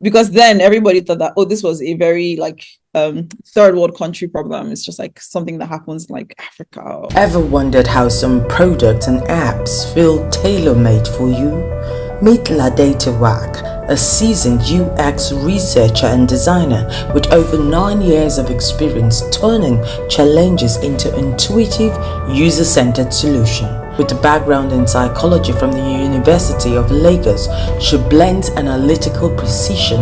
because then everybody thought that, oh, this was a very like third world country problem. It's just like something that happens in like Africa. Ever wondered how some products and apps feel tailor-made for you? Meet Lade Tawak, a seasoned UX researcher and designer with over 9 years of experience turning challenges into intuitive, user-centered solutions. With a background in psychology from the University of Lagos, she blends analytical precision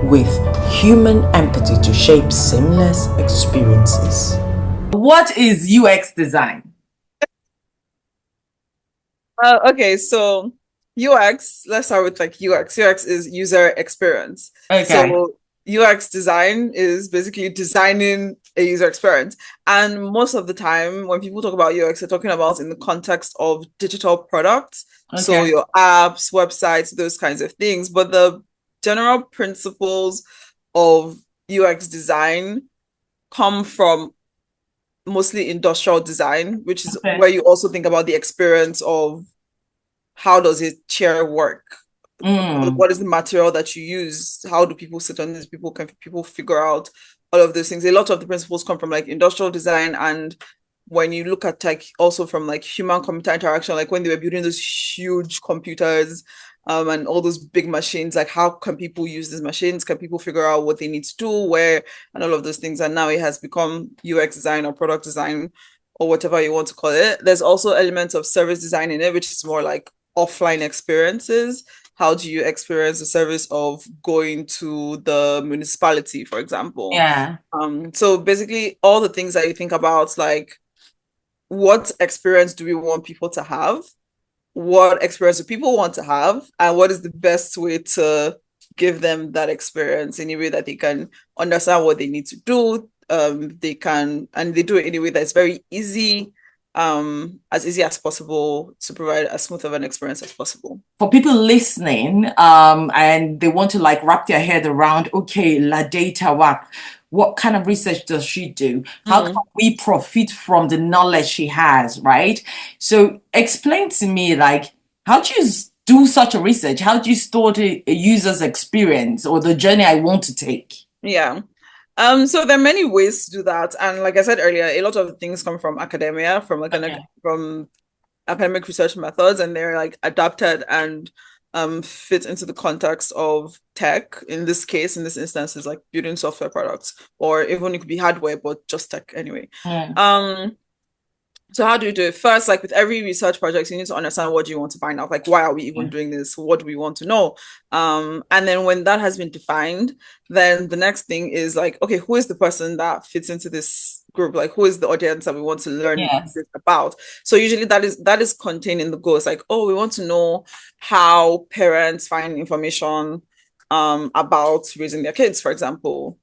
with human empathy to shape seamless experiences. What is UX design? Okay, so UX, let's start with like UX. UX is user experience. Okay. So UX design is basically designing a user experience. And most of the time, when people talk about UX, they're talking about in the context of digital products. Okay. So your apps, websites, those kinds of things. But the general principles of UX design come from mostly industrial design, which is where you also think about the experience of how does a chair work? What is the material that you use? How do people sit on this? Can people figure out all of those things? A lot of the principles come from like industrial design, and when you look at tech, also from like human computer interaction, like when they were building those huge computers and all those big machines, like how can people use these machines? Can people figure out what they need to do, where, and all of those things? And now it has become UX design or product design or whatever you want to call it. There's also elements of service design in it, which is more like offline experiences. How do you experience the service of going to the municipality, for example? Yeah. So basically all the things that you think about, like what experience do we want people to have? What experience do people want to have? And what is the best way to give them that experience in a way that they can understand what they need to do? They do it in a way that's very easy, as easy as possible to provide as smooth of an experience as possible. For people listening, and they want to like wrap their head around, okay, Lade Tawak, what kind of research does she do? How can we profit from the knowledge she has, right? So explain to me, like, how do you do such a research? How do you store a user's experience or the journey I want to take? Yeah. So there are many ways to do that. And like I said earlier, a lot of things come from academia, from like from academic research methods, and they're like adapted and fit into the context of tech. In this case, in this instance, is like building software products, or even it could be hardware, but just tech anyway. So how do you do it? First, like with every research project, you need to understand what you want to find out. Like, why are we even doing this? What do we want to know? And then when that has been defined, then the next thing is like, okay, who is the person that fits into this group? Like, who is the audience that we want to learn this about? So usually that is contained in the goals. Like, oh, we want to know how parents find information about raising their kids, for example,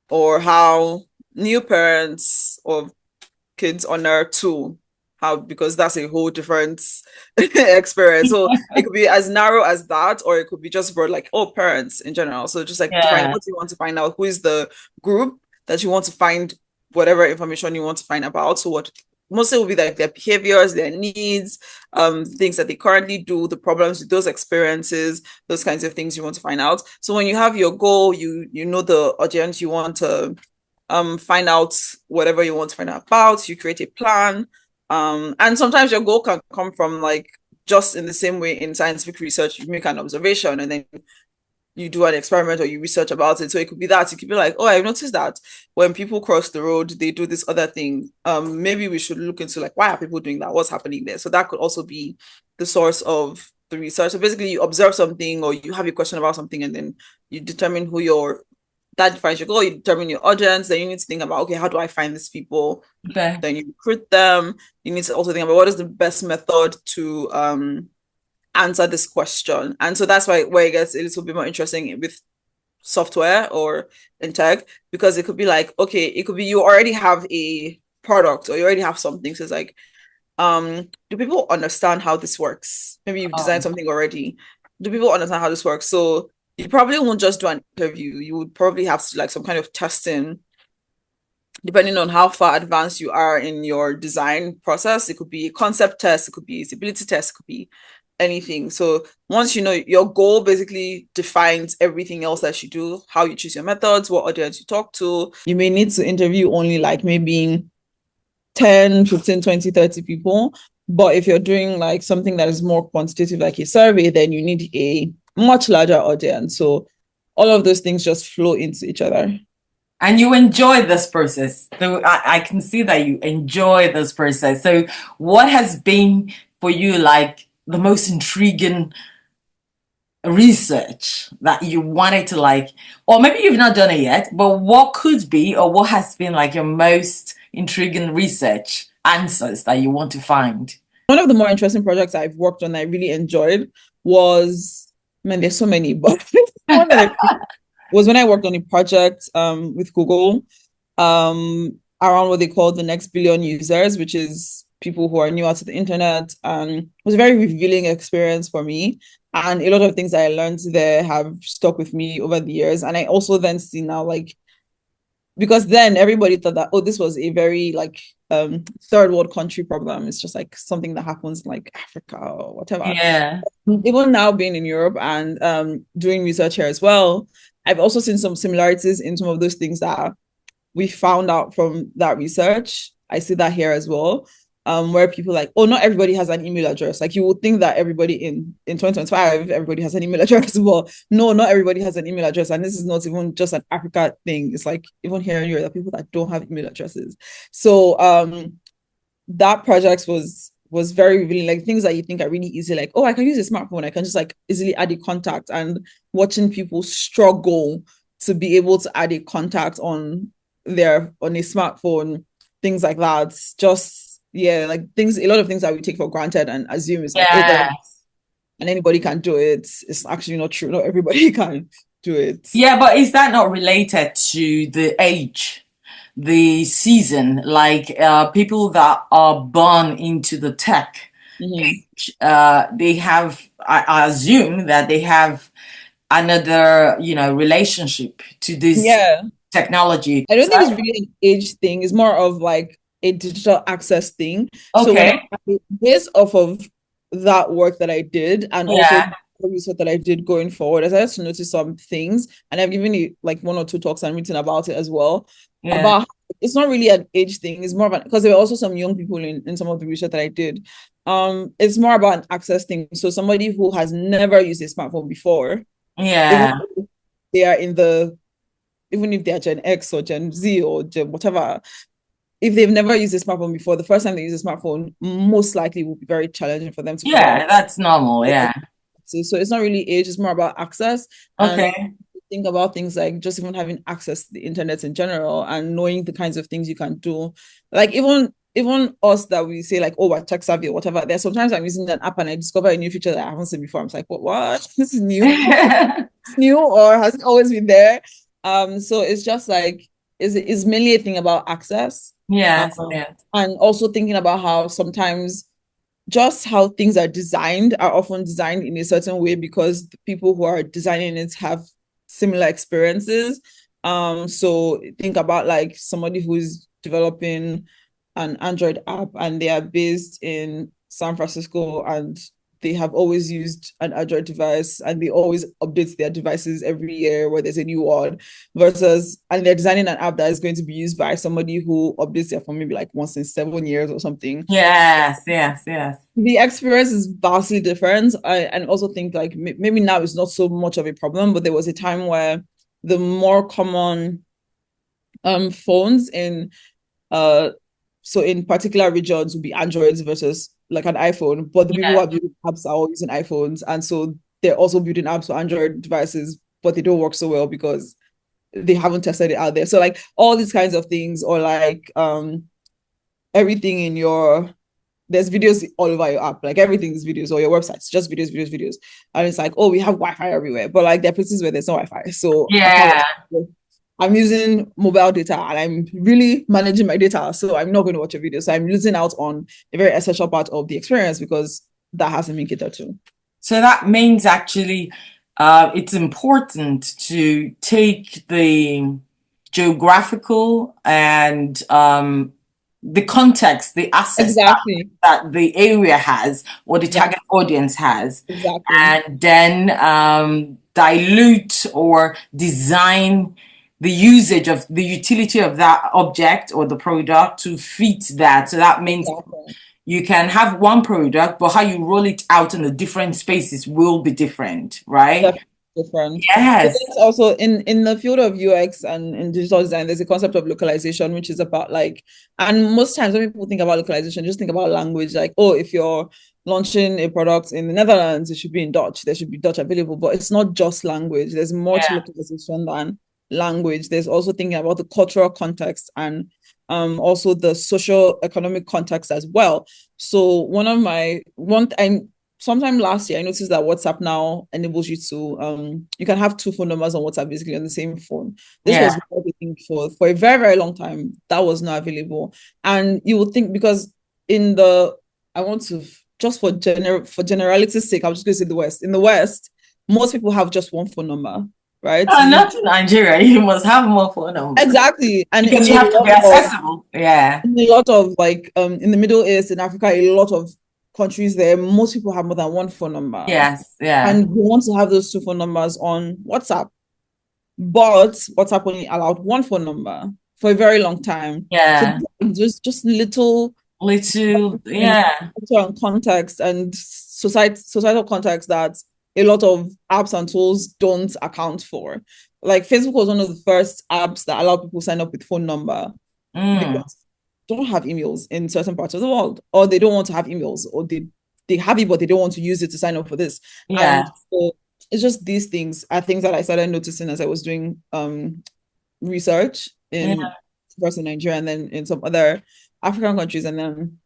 or how new parents or kids honor too, because that's a whole different experience. So it could be as narrow as that, or it could be just broad, like, oh, parents in general. So just like define what you want to find out, who is the group that you want to find whatever information you want to find about. So what mostly will be like their behaviors, their needs, things that they currently do, the problems with those experiences, those kinds of things you want to find out. So when you have your goal, you know the audience you want to find out whatever you want to find out about. You create a plan, and sometimes your goal can come from like just in the same way in scientific research, you make an observation and then you do an experiment or you research about it. So it could be that. It could be like, oh, I've noticed that when people cross the road, they do this other thing. Maybe we should look into like, why are people doing that? What's happening there? So that could also be the source of the research. So basically you observe something or you have a question about something and then you determine that defines your goal, you determine your audience, then you need to think about, okay, how do I find these people? Okay. Then you recruit them. You need to also think about what is the best method to answer this question. And so that's where it gets a little bit more interesting with software or in tech, because it could be like, okay, it could be you already have a product or you already have something. So it's like, do people understand how this works? Maybe you've designed something already. Do people understand how this works? So you probably won't just do an interview. You would probably have to like some kind of testing, depending on how far advanced you are in your design process. It could be a concept test, it could be a usability test, it could be anything. So once you know your goal basically defines everything else that you do, how you choose your methods, what audience you talk to. You may need to interview only like maybe 10, 15, 20, 30 people. But if you're doing like something that is more quantitative, like a survey, then you need a much larger audience. So all of those things just flow into each other. And you enjoy this process. So I can see that you enjoy this process. So what has been for you like the most intriguing research that you wanted to like, or maybe you've not done it yet, but what could be, or what has been like your most intriguing research answers that you want to find? One of the more interesting projects I've worked on that I really enjoyed was, man, there's so many, but one that I was when I worked on a project with Google around what they call the next billion users, which is people who are newer to the internet. And it was a very revealing experience for me. And a lot of things I learned there have stuck with me over the years. And I also then see now, like, because then everybody thought that, oh, this was a very like third world country problem. It's just like something that happens in like Africa or whatever. Yeah. Even now being in Europe and doing research here as well, I've also seen some similarities in some of those things that we found out from that research. I see that here as well, where people like, oh, not everybody has an email address. Like you would think that everybody in 2025, everybody has an email address. Well, no, not everybody has an email address. And this is not even just an Africa thing. It's like even here in Europe, there are people that don't have email addresses. So that project was very revealing, like things that you think are really easy, like, oh, I can use a smartphone, I can just like easily add a contact, and watching people struggle to be able to add a contact on a smartphone, things like that. Just yeah, like things, a lot of things that we take for granted and assume is like, oh, Yeah. and anybody can do it. It's actually not true. Not everybody can do it. Yeah, but is that not related to the age, the season? Like people that are born into the tech age, they have, I assume that they have another, relationship to this Yeah. technology. I don't So think it's really an age thing. It's more of like a digital access thing. So when okay, based off of that work that I did and also yeah, the research that I did going forward, I started to notice some things, and I've given it like one or two talks and written about it as well. yeah, About it's not really an age thing. It's more of an, because there were also some young people in some of the research that I did. It's more about an access thing. So somebody who has never used a smartphone before, even yeah, if they are in the even if they're Gen X or Gen Z or Gen whatever, if they've never used a smartphone before, the first time they use a smartphone most likely will be very challenging for them to figure yeah. out. That's normal. Yeah. So it's not really age, it's more about access. And Okay. think about things like just even having access to the internet in general and knowing the kinds of things you can do. Like even us that we say like, oh, we're tech savvy or whatever, there's sometimes I'm using an app and I discover a new feature that I haven't seen before. I'm like, what? This is new? It's new or has it always been there? So it's just like is mainly a thing about access. Yes, Um, yes. and also thinking about how sometimes just how things are often designed in a certain way because the people who are designing it have similar experiences. So think about like somebody who's developing an Android app and they are based in San Francisco and they have always used an Android device and they always update their devices every year where there's a new one versus and they're designing an app that is going to be used by somebody who updates their phone maybe like once in 7 years or something. Yes, yes, yes. The experience is vastly different. And also think like maybe now it's not so much of a problem, but there was a time where the more common phones in uh so in particular regions would be Androids versus like an iPhone, but the people who Yeah. are building apps are all using iPhones, and so they're also building apps for Android devices, but they don't work so well because they haven't tested it out there. So like all these kinds of things, or like everything in your there's videos all over your app, like everything's videos or your websites, just videos, videos, videos. And it's like, oh, we have Wi-Fi everywhere, but like there are places where there's no Wi-Fi. So I can't Yeah. watch. I'm using mobile data and I'm really managing my data. So I'm not going to watch a video. So I'm losing out on a very essential part of the experience because that hasn't been catered to. So that means actually it's important to take the geographical and the context, the access Exactly. that the area has or the Yeah, target audience has, exactly. and then dilute or design the usage of the utility of that object or the product to fit that. So that means Exactly. you can have one product, but how you roll it out in the different spaces will be different, right? Definitely different. But Yes. that's also in the field of UX and in digital design, there's a concept of localization, which is about like, and most times when people think about localization, just think about language, like, oh, if you're launching a product in the Netherlands, it should be in Dutch. There should be Dutch available, but it's not just language. There's more to Yeah. localization than language. There's also thinking about the cultural context and also the social economic context as well. So sometime last year, I noticed that WhatsApp now enables you to you can have two phone numbers on WhatsApp basically on the same phone. This Yeah. was what we think for a very, very long time. That was not available. And you would think because in the I want to just for generality's sake, I'm just gonna say the West. In the West, most people have just one phone number, right? Not in Nigeria. You must have more phone numbers Exactly. And because in you a have to be lot of accessible. Yeah. like in the Middle East, in Africa, a lot of countries there, most people have more than one phone number. Yes. Yeah. And we want to have those two phone numbers on WhatsApp. But WhatsApp only allowed one phone number for a very long time. So Yeah. just little Little. Yeah. context and societal context that a lot of apps and tools don't account for. Like Facebook was one of the first apps that allowed people to sign up with phone number Mm. because they don't have emails in certain parts of the world, or they don't want to have emails, or they have it but they don't want to use it to sign up for this. Yeah. And so it's just these things are things that I started noticing as I was doing research in Yeah. first in Nigeria and then in some other African countries, and then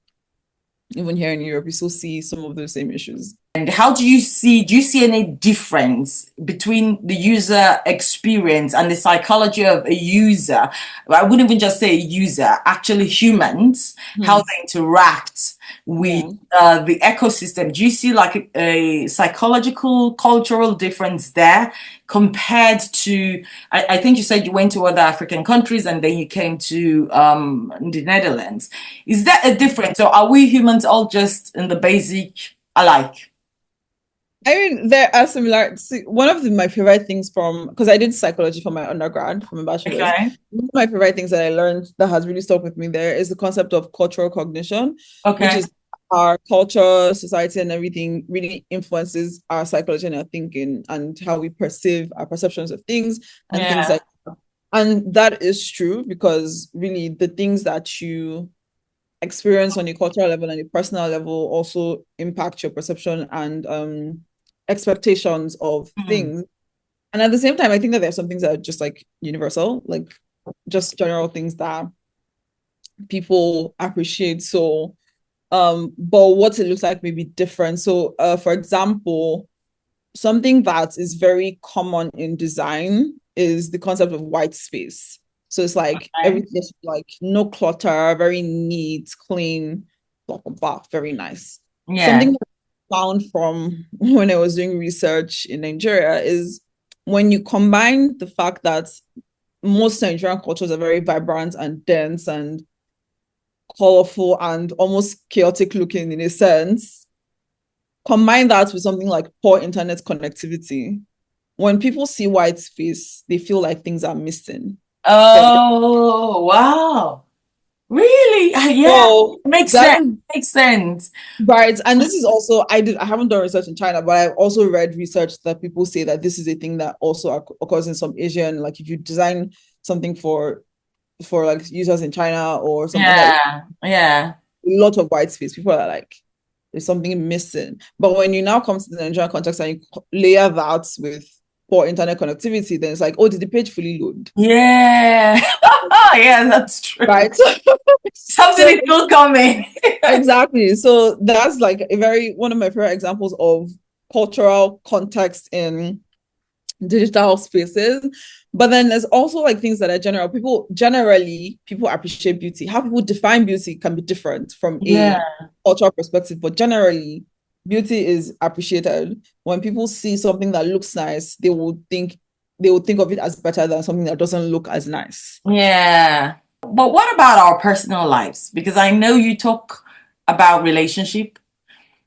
even here in Europe, you still see some of those same issues. And how do you see any difference between the user experience and the psychology of a user? I wouldn't even just say a user, actually humans, how Hmm. they interact with Yeah. the ecosystem. Do you see like a psychological, cultural difference there compared to, I think you said you went to other African countries and then you came to the Netherlands. Is there a difference? Or are we humans all just in the basic alike? I mean, there are similarities. One of my favorite things from, because I did psychology for my undergrad, for my bachelor's, Okay. one of my favorite things that I learned that has really stuck with me there is the concept of cultural cognition, which Okay. is our culture, society, and everything really influences our psychology and our thinking and how we perceive our perceptions of things and things Yeah. like that. And that is true because really the things that you experience on a cultural level and a personal level also impact your perception and expectations of Hmm. things. And at the same time, I think that there are some things that are just like universal, like just general things that people appreciate. So, but what it looks like may be different. So, for example, something that is very common in design is the concept of white space. So it's like Okay. everything is like no clutter, very neat, clean, blah, blah, blah, very nice. Yeah. Something that I found from when I was doing research in Nigeria is when you combine the fact that most Nigerian cultures are very vibrant and dense and colorful and almost chaotic looking in a sense, combine that with something like poor internet connectivity. When people see white space, they feel like things are missing. Oh, wow. Really? Yeah. So Makes that sense. is Makes sense. right. And this is also I haven't done research in China, but I've also read research that people say that this is a thing that also occurs in some Asian, like if you design something for like users in China or some other a Yeah. Yeah. lot of white space, people are like, there's something missing. But when you now come to the Nigerian context and you layer that with poor internet connectivity, then it's like, oh, did the page fully load? Yeah. Yeah, that's true. Right. Something So is still coming. exactly. So that's like a very one of my favorite examples of cultural context in digital spaces. But then there's also like things that are general. People appreciate beauty. How people define beauty can be different from Yeah. a cultural perspective, but generally beauty is appreciated. When people see something that looks nice, they will think of it as better than something that doesn't look as nice. Yeah. But what about our personal lives? Because I know you talk about relationship.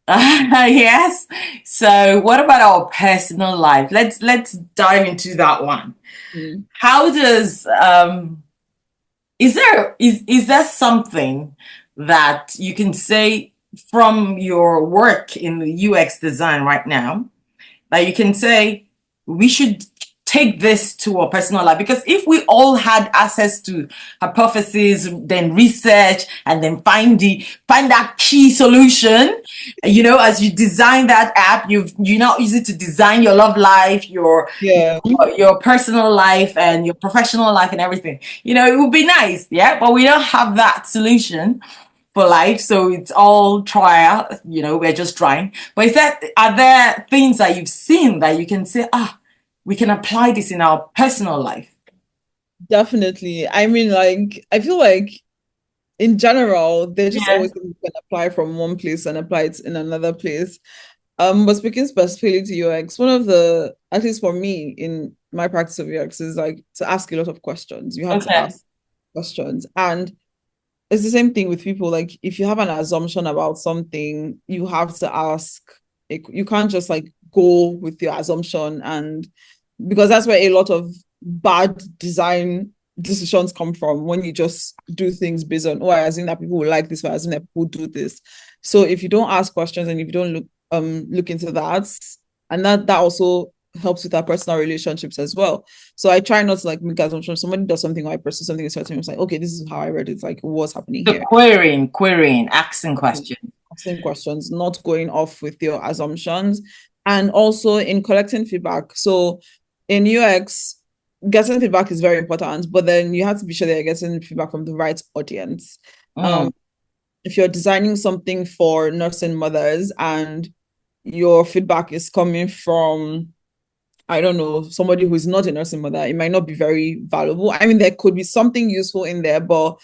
Yes. So what about our personal life? Let's dive into that one. Mm. How does is there something that you can say from your work in the UX design right now that you can say we should take this to our personal life? Because if we all had access to hypotheses, then research, and then find that key solution, as you design that app, you now use it to design your love life, Yeah, your personal life and your professional life and everything. It would be nice, yeah, but we don't have that solution for life, so it's all trial. We're just trying. But are there things that you've seen that you can say, we can apply this in our personal life? definitely. I mean, like, I feel like in general, there's just Yeah. always things you can apply from one place and apply it in another place. But speaking specifically to UX, one of the, at least for me in my practice of UX, is like to ask a lot of questions. You have to Okay. ask questions. And it's the same thing with people. Like if you have an assumption about something, you have to ask. You can't just like go with your assumption, and because that's where a lot of bad design decisions come from, when you just do things based on, oh, I assume that people will like this, or I assume that people do this. So if you don't ask questions and if you don't look into that, and that also helps with our personal relationships as well. So I try not to like make assumptions. Somebody does something or I pursue something a certain way, it's like, okay, this is how I read it. It's like, what's happening So here? querying, asking questions. Asking questions, not going off with your assumptions. And also in collecting feedback. So in UX, getting feedback is very important, but then you have to be sure that you're getting feedback from the right audience. Mm. If you're designing something for nursing mothers and your feedback is coming from, I don't know, somebody who is not a nursing mother, it might not be very valuable. I mean, there could be something useful in there, but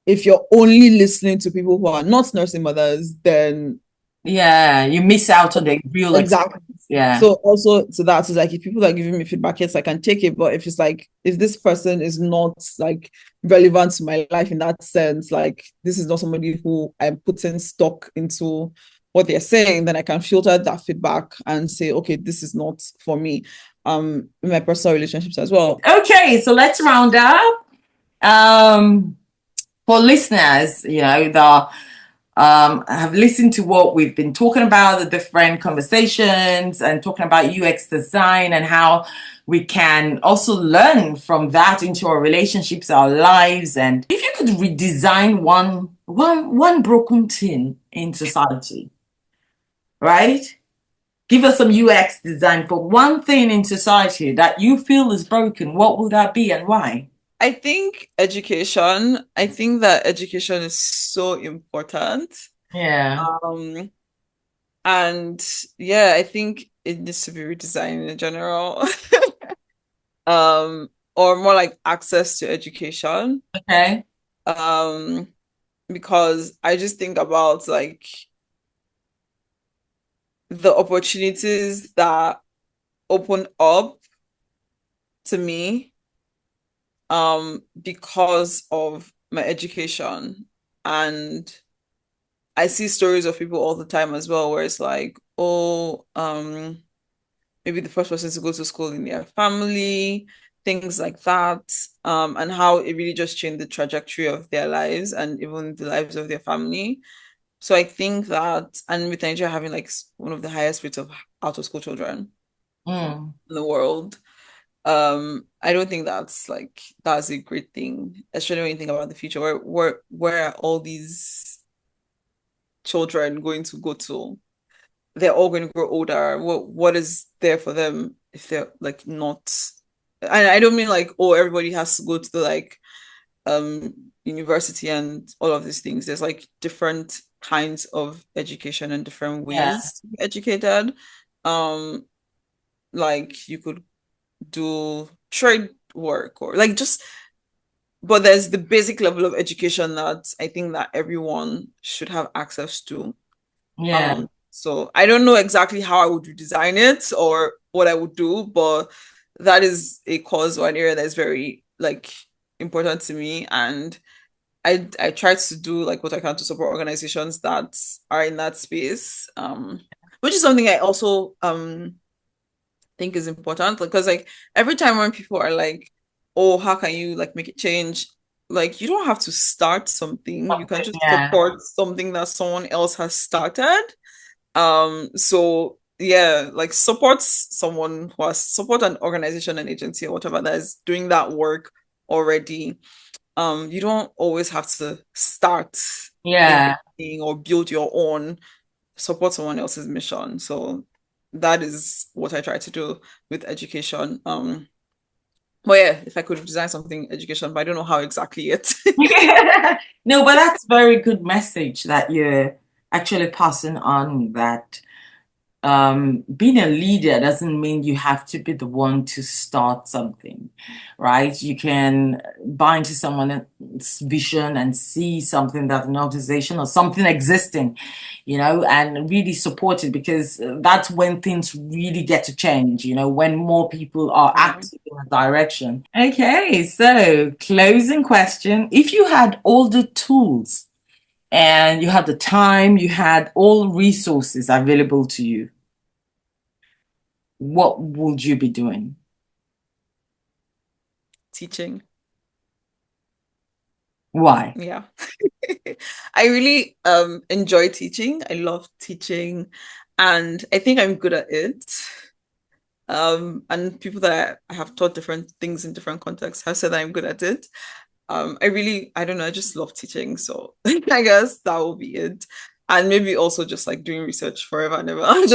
if you're only listening to people who are not nursing mothers, then Yeah, you miss out on the real exactly. experience. Yeah. So also to that is like, if people are giving me feedback, yes, I can take it. But if it's like, if this person is not like relevant to my life in that sense, like this is not somebody who I'm putting stock into what they're saying, then I can filter that feedback and say, okay, this is not for me. In my personal relationships as well. Okay, so let's round up. For listeners, the have listened to what we've been talking about, the different conversations, and talking about UX design and how we can also learn from that into our relationships, our lives. And if you could redesign one broken thing in society, right? Give us some UX design for one thing in society that you feel is broken. What would that be and why? I think education, I think that education is so important. Yeah. Um, and yeah, I think it needs to be redesigned in general. Or more like access to education. Okay. Um, because I just think about like the opportunities that open up to me because of my education. And I see stories of people all the time as well, where it's like, oh, maybe the first person to go to school in their family, things like that, and how it really just changed the trajectory of their lives and even the lives of their family. So I think that, and with Nigeria having like one of the highest rates of out of school children Mm. in the world, I don't think that's a great thing, especially when you think about the future. Where are all these children going to go to? They're all going to grow older. What is there for them if they're like not? I don't mean like, oh, everybody has to go to the like university and all of these things. There's like different kinds of education and different Yeah. ways to be educated. Um, like you could do trade work or like just, but there's the basic level of education that I think that everyone should have access to. Yeah. So I don't know exactly how I would redesign it or what I would do, but that is a cause or an area that is very like important to me, and I try to do like what I can to support organizations that are in that space, which is something I also think is important because like every time when people are like, oh, how can you like make it change? Like you don't have to start something. You can just Yeah. support something that someone else has started. So yeah, like support someone who has support an organization, an agency, or whatever that is doing that work already. You don't always have to start Yeah. anything or build your own, support someone else's mission. So that is what I try to do with education. But yeah, if I could design something education, but I don't know how exactly yet. No, but that's very good message that you're actually passing on, that being a leader doesn't mean you have to be the one to start something, right? You can buy into someone's vision and see something that an organization or something existing, and really support it, because that's when things really get to change, when more people are Yeah. active in a direction. Okay, so closing question. If you had all the tools and you had the time, you had all resources available to you, what would you be doing? Teaching. Why? Yeah. I really enjoy teaching. I love teaching and I think I'm good at it. And people that I have taught different things in different contexts have said that I'm good at it. I don't know, I just love teaching. So I guess that will be it. And maybe also just like doing research forever and ever.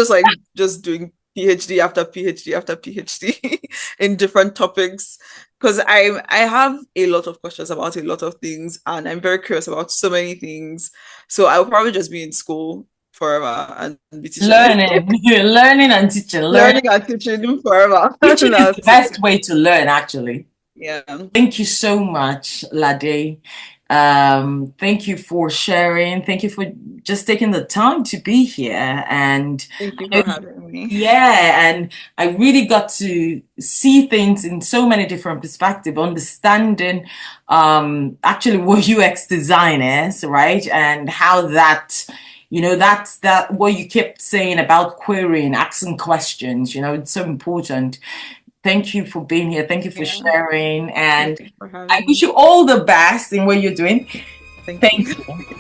Just doing PhD after PhD after PhD in different topics. Because I have a lot of questions about a lot of things and I'm very curious about so many things. So I'll probably just be in school forever and be teaching. Learning, learning and teaching. Learning and teaching forever. Teaching is the That's best it. way to learn, actually. Yeah. Thank you so much, Lade. Thank you for sharing. Thank you for just taking the time to be here. And Thank you I for know, having me. yeah, and I really got to see things in so many different perspectives, understanding actually what UX design is, right? And how that, that's that what you kept saying about querying, asking questions, it's so important. Thank you for being here. Thank you for Yeah. sharing. And Thank you for I having wish me. you all the best in what you're doing. Thank Thank you. you.